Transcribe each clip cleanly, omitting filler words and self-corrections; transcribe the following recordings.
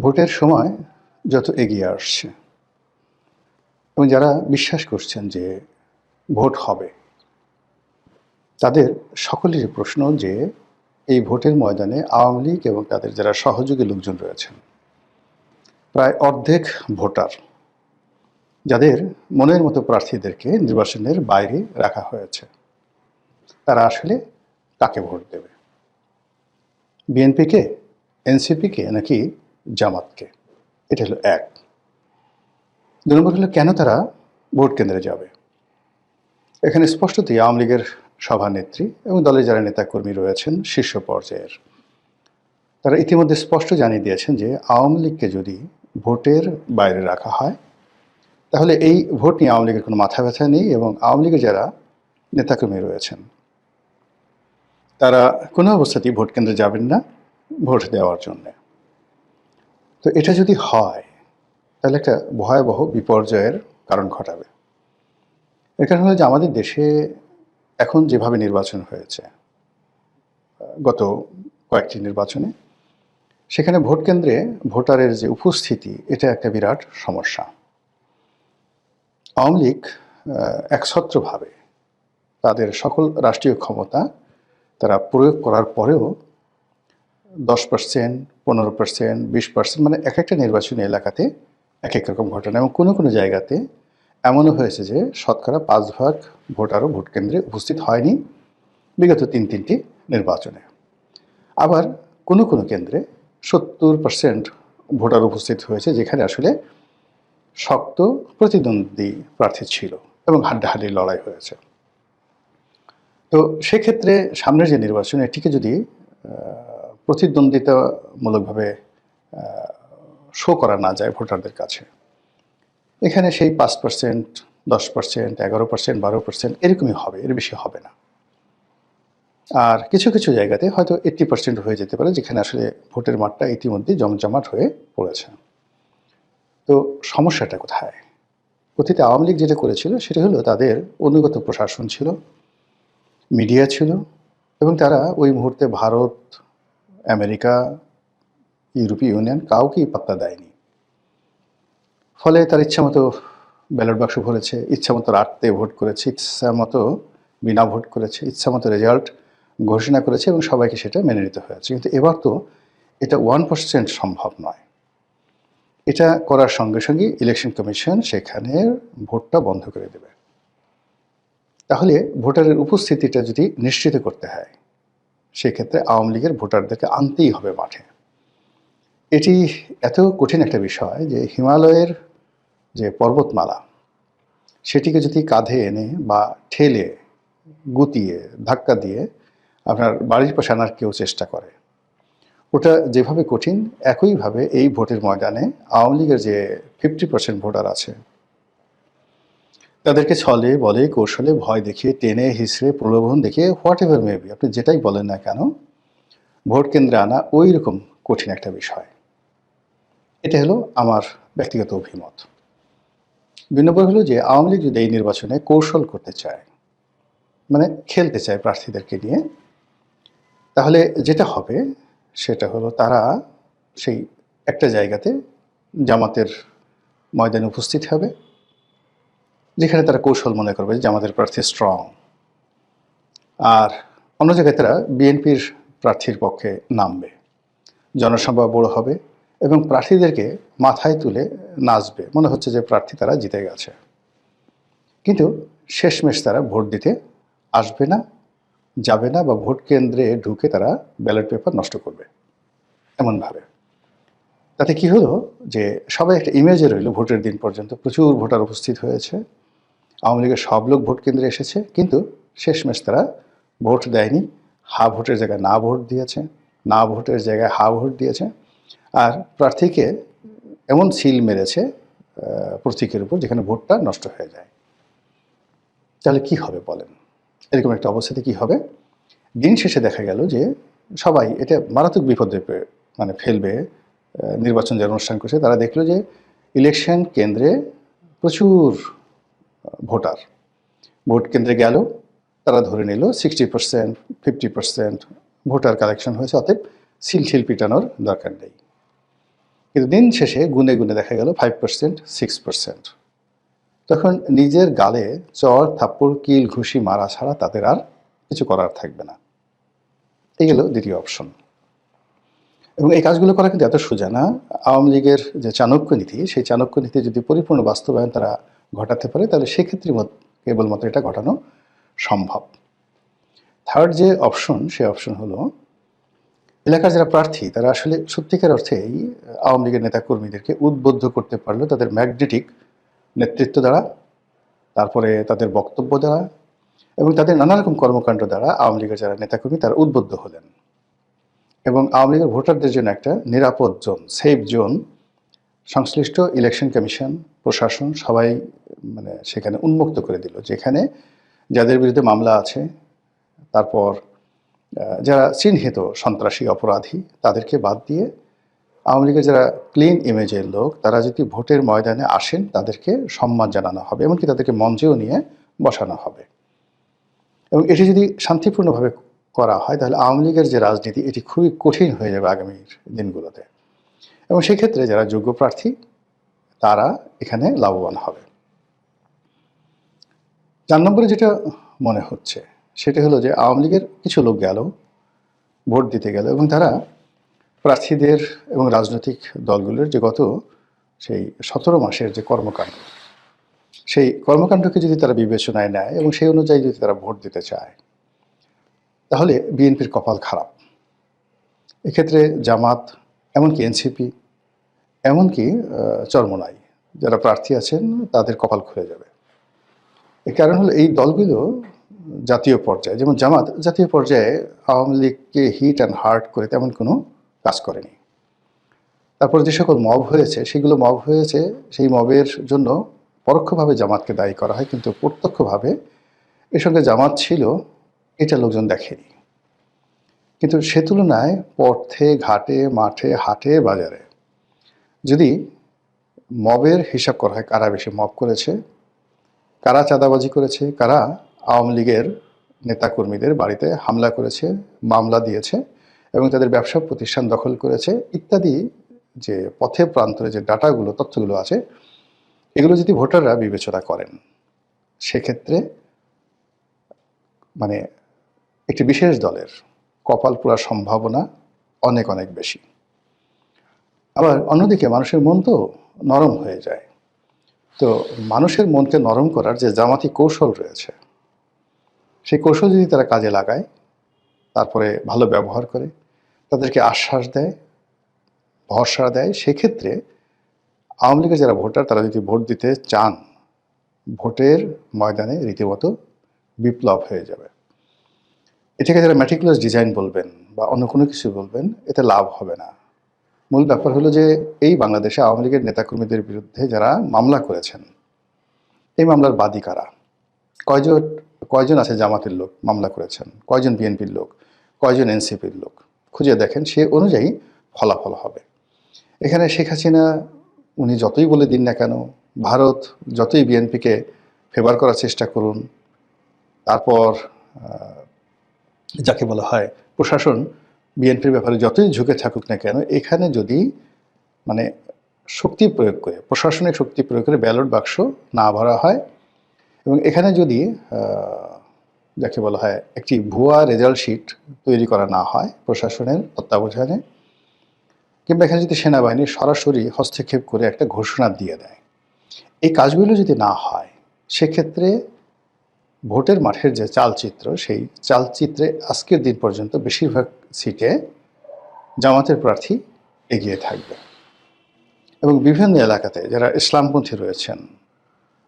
ভোটের সময় যত এগিয়ে আসছে এবং যারা বিশ্বাস করছেন যে ভোট হবে, তাদের সকলেরই প্রশ্ন যে এই ভোটের ময়দানে আওয়ামী লীগ এবং তাদের যারা সহযোগী লোকজন রয়েছেন, প্রায় অর্ধেক ভোটার, যাদের মনের মতো প্রার্থীদেরকে নির্বাচনের বাইরে রাখা হয়েছে, তারা আসলে কাকে ভোট দেবে? বিএনপিকে, এনসিপিকে, নাকি জামাতকে? এটা হলো এক। ২ নম্বর হলো কেন তারা ভোট কেন্দ্রে যাবে। এখানে স্পষ্টতই আওয়ামী লীগের সভানেত্রী এবং দলের যারা নেতাকর্মী রয়েছেন শীর্ষ পর্যায়ের, তারা ইতিমধ্যে স্পষ্ট জানিয়ে দিয়েছেন যে আওয়ামী লীগকে যদি ভোটের বাইরে রাখা হয়, তাহলে এই ভোট নিয়ে আওয়ামী লীগের কোনো মাথা ব্যথা নেই এবং আওয়ামী লীগের যারা নেতাকর্মী রয়েছেন তারা কোনো অবস্থাতেই ভোট কেন্দ্রে যাবেন না ভোট দেওয়ার জন্যে। তো এটা যদি হয়, তাহলে একটা ভয়াবহ বিপর্যয়ের কারণ ঘটাবে। এর কারণ হলো যে আমাদের দেশে এখন যেভাবে নির্বাচন হয়েছে, গত কয়েকটি নির্বাচনে, সেখানে ভোট কেন্দ্রে ভোটারের যে উপস্থিতি, এটা একটা বিরাট সমস্যা। আওয়ামী লীগ একছত্রভাবে তাদের সকল রাষ্ট্রীয় ক্ষমতা তারা প্রয়োগ করার পরেও 10%, 15%, 20%, মানে এক একটা নির্বাচনী এলাকাতে এক এক রকম ঘটনা, এবং কোনো কোনো জায়গাতে এমনও হয়েছে যে শতকরা 5 ভাগ ভোটারও ভোট কেন্দ্রে উপস্থিত হয়নি বিগত তিনটি নির্বাচনে। আবার কোনো কোনো কেন্দ্রে 70% ভোটার উপস্থিত হয়েছে, যেখানে আসলে শক্ত প্রতিদ্বন্দ্বী প্রার্থী ছিল এবং হাড্ডাহাড্ডি লড়াই হয়েছে। তো সেক্ষেত্রে সামনের যে নির্বাচন, এটিকে যদি প্রতিদ্বন্দ্বিতামূলকভাবে শো করা না যায় ভোটারদের কাছে, এখানে সেই 5%, 10%, 11%, 12% এরকমই হবে, এর বেশি হবে না। আর কিছু কিছু জায়গাতে হয়তো 80% হয়ে যেতে পারে, যেখানে আসলে ভোটের মাঠটা ইতিমধ্যে জমজমাট হয়ে পড়েছে। তো সমস্যাটা কোথায়? অতীতে আওয়ামী লীগ যেটা করেছিল সেটা হলো তাদের অনুগত প্রশাসন ছিল, মিডিয়া ছিল, এবং তারা ওই মুহূর্তে ভারত, আমেরিকা, ইউরোপীয় ইউনিয়ন কাউকেই পাত্তা দেয়নি। ফলে তার ইচ্ছামতো ব্যালট বাক্স ভরেছে, ইচ্ছামতো রাতে ভোট করেছে, ইচ্ছামতো বিনা ভোট করেছে, ইচ্ছামতো রেজাল্ট ঘোষণা করেছে এবং সবাইকে সেটা মেনে নিতে হয়েছে। কিন্তু এবার তো এটা 1% সম্ভব নয়। এটা করার সঙ্গে সঙ্গে ইলেকশন কমিশন সেখানে ভোটটা বন্ধ করে দেবে। তাহলে ভোটারের উপস্থিতিটা যদি নিশ্চিত করতে হয়, সেক্ষেত্রে আওয়ামী লীগের ভোটারদেরকে আনতেই হবে মাঠে। এটি এত কঠিন একটা বিষয় যে হিমালয়ের যে পর্বতমালা, সেটিকে যদি কাঁধে এনে বা ঠেলে, গুতিয়ে, ধাক্কা দিয়ে আপনার বাড়ির পাশে আনার কেউ চেষ্টা করে, ওটা যেভাবে কঠিন, একইভাবে এই ভোটের ময়দানে আওয়ামী লীগের যে 50% ভোটার আছে, তাদেরকে ছলে বলে কৌশলে ভয় দেখিয়ে, টেনে হিসড়ে, প্রলোভন দেখিয়ে, হোয়াট এভার মেবি, আপনি যেটাই বলেন না কেন, ভোট কেন্দ্রে আনা ওই রকম কঠিন একটা বিষয়। এটা হলো আমার ব্যক্তিগত অভিমত। ২ নম্বর হলো যে আওয়ামী লীগ যদি এই নির্বাচনে কৌশল করতে চায়, মানে খেলতে চায় প্রার্থীদেরকে নিয়ে, তাহলে যেটা হবে সেটা হলো তারা সেই একটা জায়গাতে জামাতের ময়দানে উপস্থিত হবে, যেখানে তারা কৌশল মনে করবে যে জামাতের প্রার্থী স্ট্রং, আর অন্য জায়গায় তারা বিএনপির প্রার্থীর পক্ষে নামবে, জনসভা বড় হবে এবং প্রার্থীদেরকে মাথায় তুলে নাচবে, মনে হচ্ছে যে প্রার্থী তারা জিতে গেছে। কিন্তু শেষমেশ তারা ভোট দিতে আসবে না, যাবে না, বা ভোট কেন্দ্রে ঢুকে তারা ব্যালট পেপার নষ্ট করবে এমনভাবে। তাতে কি হলো যে সবাই একটা ইমেজে রইল, ভোটের দিন পর্যন্ত প্রচুর ভোটার উপস্থিত হয়েছে, আওয়ামী লীগের সব লোক ভোট কেন্দ্রে এসেছে, কিন্তু শেষমেশ তারা ভোট দেয়নি, হা ভোটের জায়গায় না ভোট দিয়েছে, না ভোটের জায়গায় হা ভোট দিয়েছে, আর প্রার্থীকে এমন সিল মেরেছে প্রতীকের উপর যেখানে ভোটটা নষ্ট হয়ে যায়। তাহলে কি হবে বলেন? এরকম একটা অবস্থাতে কি হবে? দিন শেষে দেখা গেল যে সবাই এটা মারাত্মক বিপদে মানে ফেলবে। নির্বাচন যারা অনুষ্ঠান করছে তারা দেখলো যে ইলেকশন কেন্দ্রে প্রচুর ভোটার ভোট কেন্দ্রে গেল, তারা ধরে নিল 60%, 50% ভোটার কালেকশন হয়েছে, অতএব সিল পিটানোর দরকার নেই। কিন্তু দিন শেষে গুনে গুনে দেখা গেল 5%, 6%। তখন নিজের গালে চর থাপ্পড় কিল ঘুষি মারা ছাড়া তাদের আর কিছু করার থাকবে না। এই গেল দ্বিতীয় অপশন। এবং এই কাজগুলো করা কিন্তু এত সোজা না। আওয়ামী লীগের যে চাণক্য নীতি, সেই চাণক্য নীতি যদি পরিপূর্ণ বাস্তবায়ন তারা ঘটাতে পারে, তাহলে সেক্ষেত্রে কেবলমাত্র এটা ঘটানো সম্ভব। থার্ড যে অপশন, সে অপশন হলো এলাকার যারা প্রার্থী তারা আসলে সত্যিকার অর্থেই আওয়ামী লীগের নেতাকর্মীদেরকে উদ্বুদ্ধ করতে পারলো তাদের ম্যাগনেটিক নেতৃত্ব দ্বারা, তারপরে তাদের বক্তব্য দ্বারা এবং তাদের নানা রকম কর্মকাণ্ড দ্বারা আওয়ামী লীগের যারা নেতাকর্মী তারা উদ্বুদ্ধ হলেন এবং আওয়ামী লীগের ভোটারদের জন্য একটা নিরাপদ জোন, সেফ জোন সংশ্লিষ্ট ইলেকশন কমিশন, প্রশাসন সবাই সেখানে উন্মুক্ত করে দিল, যেখানে যাদের বিরুদ্ধে মামলা আছে, তারপর যারা চিহ্নিত সন্ত্রাসী অপরাধী, তাদেরকে বাদ দিয়ে আওয়ামী লীগের যারা ক্লিন ইমেজের লোক তারা যদি ভোটের ময়দানে আসেন তাদেরকে সম্মান জানানো হবে, এমনকি তাদেরকে মঞ্চেও নিয়ে বসানো হবে। এবং এটি যদি শান্তিপূর্ণভাবে করা হয় তাহলে আওয়ামী লীগের যে রাজনীতি এটি খুবই কঠিন হয়ে যাবে আগামীর দিনগুলোতে। এবং সেক্ষেত্রে যারা যোগ্য প্রার্থী তারা এখানে লাভবান হবে। 4 নম্বরে যেটা মনে হচ্ছে সেটা হলো যে আওয়ামী লীগের কিছু লোক গেল, ভোট দিতে গেল এবং তারা প্রার্থীদের এবং রাজনৈতিক দলগুলোর যে গত সেই 17 মাসের যে কর্মকাণ্ড, সেই কর্মকাণ্ডকে যদি তারা বিবেচনায় নেয় এবং সেই অনুযায়ী যদি তারা ভোট দিতে চায়, তাহলে বিএনপির কপাল খারাপ। এক্ষেত্রে জামাত, এমনকি এনসিপি, এমনকি চরমোনাই যারা প্রার্থী আছেন তাদের কপাল খুলে যাবে। এর কারণ হলো এই দলগুলো জাতীয় পর্যায়ে, যেমন জামাত জাতীয় পর্যায়ে আওয়ামী লীগকে হিট অ্যান্ড হার্ট করে তেমন কোনো কাজ করেনি। তারপর যে সকল মব হয়েছে সেগুলো মব হয়েছে, সেই মবের জন্য পরোক্ষভাবে জামাতকে দায়ী করা হয়, কিন্তু প্রত্যক্ষভাবে এর সঙ্গে জামাত ছিল এটা লোকজন দেখেনি। কিন্তু সে তুলনায় পথে ঘাটে মাঠে হাটে বাজারে যদি মবের হিসাব করা হয়, কারা বেশি মব করেছে, কারা চাঁদাবাজি করেছে, কারা আওয়ামী লীগের নেতাকর্মীদের বাড়িতে হামলা করেছে, মামলা দিয়েছে এবং তাদের ব্যবসা প্রতিষ্ঠান দখল করেছে ইত্যাদি, যে পথে প্রান্তরে যে ডাটাগুলো, তথ্যগুলো আছে, এগুলো যদি ভোটাররা বিবেচনা করেন সেক্ষেত্রে একটি বিশেষ দলের কপাল পোড়ার সম্ভাবনা অনেক অনেক বেশি। আবার অন্যদিকে মানুষের মন তো নরম হয়ে যায়। তো মানুষের মনকে নরম করার যে জামাতি কৌশল রয়েছে, সেই কৌশল যদি তারা কাজে লাগায়, তারপরে ভালো ব্যবহার করে, তাদেরকে আশ্বাস দেয়, ভরসা দেয়, সেক্ষেত্রে আওয়ামী লীগের যারা ভোটার তারা যদি ভোট দিতে চান, ভোটের ময়দানে রীতিমতো বিপ্লব হয়ে যাবে। এটাকে যারা ম্যাটিকুলাস ডিজাইন বলবেন বা অন্য কোনো কিছু বলবেন, এতে লাভ হবে না। মূল ব্যাপার হলো যে এই বাংলাদেশে আওয়ামী লীগের নেতাকর্মীদের বিরুদ্ধে যারা মামলা করেছেন, এই মামলার বাদী কারা, কয়জন আছে জামাতের লোক মামলা করেছেন, কয়জন বিএনপির লোক, কয়জন এনসিপির লোক, খুঁজে দেখেন, সে অনুযায়ী ফলাফল হবে। এখানে শেখ হাসিনা উনি যতই বলে দিন না কেন, ভারত যতই বিএনপিকে ফেভার করার চেষ্টা করুন, তারপর যাকে বলা হয় প্রশাসন বিএনপির ব্যাপারে যতই ঝুঁকে থাকুক না কেন, এখানে যদি শক্তি প্রয়োগ করে, প্রশাসনিক শক্তি প্রয়োগ করে ব্যালট বাক্স না ভরা হয় এবং এখানে যদি যাকে বলা হয় একটি ভুয়া রেজাল্ট শিট তৈরি করা না হয় প্রশাসনের তত্ত্বাবধানে, কিংবা এখানে যদি সেনাবাহিনী সরাসরি হস্তক্ষেপ করে একটা ঘোষণা দিয়ে দেয়, এই কাজগুলো যদি না হয়, সেক্ষেত্রে ভোটের মাঠের যে চালচিত্র, সেই চালচিত্রে আজকের দিন পর্যন্ত বেশিরভাগ সিটে জামাতের প্রার্থী এগিয়ে থাকবে। এবং বিভিন্ন এলাকাতে যারা ইসলামপন্থী রয়েছেন,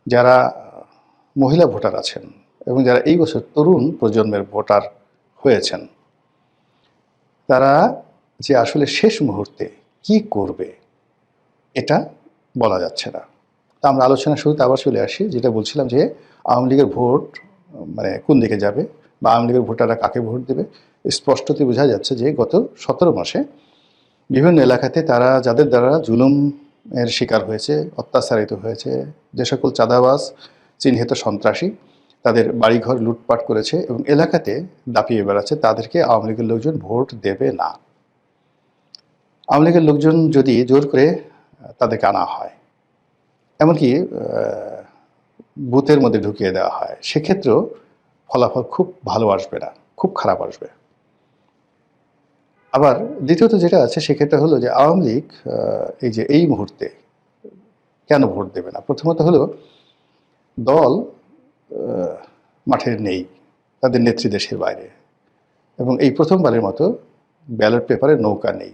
যারা মহিলা ভোটার আছেন এবং যারা এই বছর তরুণ প্রজন্মের ভোটার হয়েছেন, তারা যে আসলে শেষ মুহূর্তে কি করবে এটা বলা যাচ্ছে না। তা আমরা আলোচনা শুরুতে আবার চলে আসি, যেটা বলছিলাম যে আওয়ামী লীগের ভোট কোন দিকে যাবে বা আওয়ামী লীগের ভোটাররা কাকে ভোট দেবে। স্পষ্টতই বোঝা যাচ্ছে যে গত 17 মাসে বিভিন্ন এলাকাতে তারা যাদের দ্বারা জুলুমের শিকার হয়েছে, অত্যাচারিত হয়েছে, যে সকল চাঁদাবাজ চিহ্নিত সন্ত্রাসী তাদের বাড়িঘর লুটপাট করেছে এবং এলাকাতে দাপিয়ে বেড়াচ্ছে, তাদেরকে আওয়ামী লীগের লোকজন ভোট দেবে না। আওয়ামী লীগের লোকজন যদি জোর করে তাদেরকে আনা হয়, এমনকি বুথের মধ্যে ঢুকিয়ে দেওয়া হয়, সেক্ষেত্রেও ফলাফল খুব ভালো আসবে না, খুব খারাপ আসবে। আবার দ্বিতীয়ত যেটা আছে সেক্ষেত্রে হলো যে আওয়ামী লীগ এই যে এই মুহূর্তে কেন ভোট দেবে না? প্রথমত হলো দল মাঠে নেই, তাদের নেত্রী দেশের বাইরে, এবং এই প্রথমবারের মতো ব্যালট পেপারে নৌকা নেই।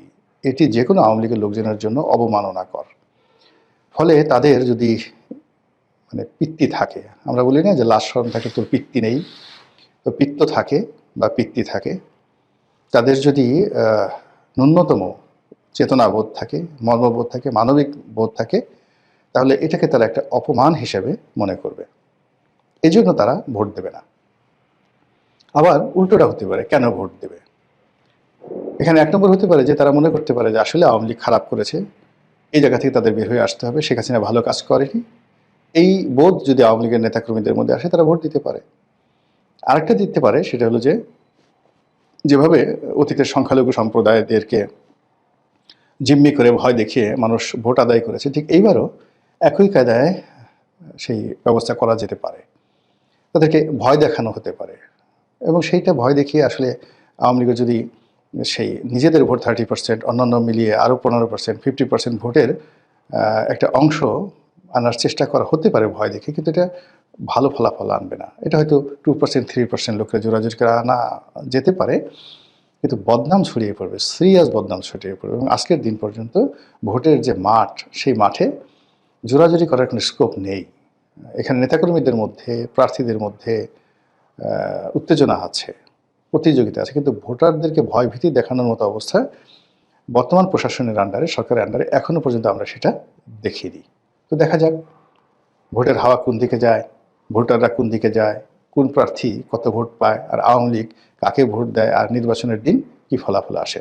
এটি যে কোনো আওয়ামী লীগের লোকজনের জন্য অবমাননাকর। ফলে তাদের যদি মানে পিত্তি থাকে, আমরা বলি না যে লাশ শরম থাকে তোর পিত্তি নেই, তো পিত্ত থাকে বা পিত্তি থাকে, তাদের যদি ন্যূনতম চেতনাবোধ থাকে, মর্মবোধ থাকে, মানবিক বোধ থাকে, তাহলে এটাকে তারা একটা অপমান হিসেবে মনে করবে। এই জন্য তারা ভোট দেবে না। আবার উল্টোটা হতে পারে, কেন ভোট দেবে? এখানে এক নম্বর হতে পারে যে তারা মনে করতে পারে যে আসলে আওয়ামী লীগ খারাপ করেছে, এই জায়গা থেকে তাদের বের হয়ে আসতে হবে, শেখ হাসিনা ভালো কাজ করেনি, এই বোধ যদি আওয়ামী লীগের নেতাকর্মীদের মধ্যে আসে, তারা ভোট দিতে পারে। আরেকটা দিতে পারে, সেটা হলো যে যেভাবে অতীতের সংখ্যালঘু সম্প্রদায়দেরকে জিম্মি করে ভয় দেখিয়ে মানুষ ভোট আদায় করেছে, ঠিক এইবারও একই কায়দায় সেই ব্যবস্থা করা যেতে পারে। তাদেরকে ভয় দেখানো হতে পারে, এবং সেইটা ভয় দেখিয়ে আসলে আওয়ামী লীগের যদি সেই নিজেদের ভোট 30%, অন্যান্য মিলিয়ে আরও 15%, 50% ভোটের একটা অংশ আনার চেষ্টা করা হতে পারে ভয় দেখে, কিন্তু এটা ভালো ফলাফল আনবে না। এটা হয়তো 2%, 3% লোকের জোরাজুরি করে আনা যেতে পারে, কিন্তু বদনাম ছড়িয়ে পড়বে, সিরিয়াস বদনাম ছড়িয়ে পড়বে। এবং আজকের দিন পর্যন্ত ভোটের যে মাঠ, সেই মাঠে জোরাজুরি করার কোনো স্কোপ নেই। এখানে নেতাকর্মীদের মধ্যে, প্রার্থীদের মধ্যে উত্তেজনা আছে, প্রতিযোগিতা আছে, কিন্তু ভোটারদেরকে ভয় ভীতি দেখানোর মতো অবস্থা বর্তমান প্রশাসনের আন্ডারে, সরকারের আন্ডারে এখনো পর্যন্ত আমরা সেটা দেখিনি। তো দেখা যাক ভোটের হাওয়া কোন দিকে যায়, ভোটাররা কোন দিকে যায়, কোন প্রার্থী কত ভোট পায়, আর আওয়ামী লীগ কাকে ভোট দেয়, আর নির্বাচনের দিন কি ফলাফল আসে।